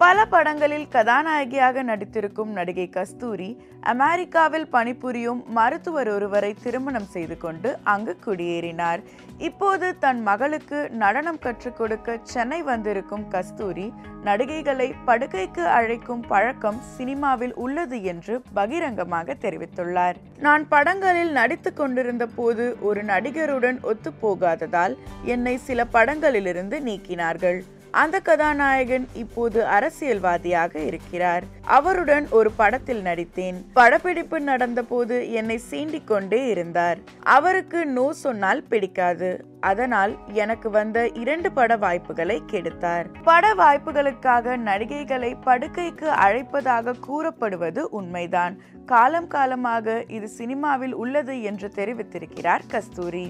பல படங்களில் கதாநாயகியாக நடித்திருக்கும் நடிகை கஸ்தூரி அமெரிக்காவில் பணிபுரியும் மருத்துவர் ஒருவரை திருமணம் செய்து கொண்டு அங்கு குடியேறினார். இப்போது தன் மகளுக்கு நடனம் கற்றுக் கொடுக்க சென்னை வந்திருக்கும் கஸ்தூரி நடிகைகளை படுக்கைக்கு அழைக்கும் பழக்கம் சினிமாவில் உள்ளது என்று பகிரங்கமாக தெரிவித்துள்ளார். நான் படங்களில் நடித்து கொண்டிருந்த போது ஒரு நடிகருடன் ஒத்துப்போகாததால் என்னை சில படங்களிலிருந்து நீக்கினார்கள். அந்த கதாநாயகன் இப்போது அரசியல்வாதியாக இருக்கிறார். அவருடன் ஒரு படத்தில் நடித்தேன். படப்பிடிப்பு நடந்த போது என்னை சீண்டிக் கொண்டே இருந்தார். அவருக்கு நோ சொன்னால் பிடிக்காது. அதனால் எனக்கு வந்த 2 பட வாய்ப்புகளை கெடுத்தார். பட வாய்ப்புகளுக்காக நடிகைகளை படுக்கைக்கு அழைப்பதாக கூறப்படுவது உண்மைதான். காலம் காலமாக இது சினிமாவில் உள்ளது என்று தெரிவித்திருக்கிறார் கஸ்தூரி.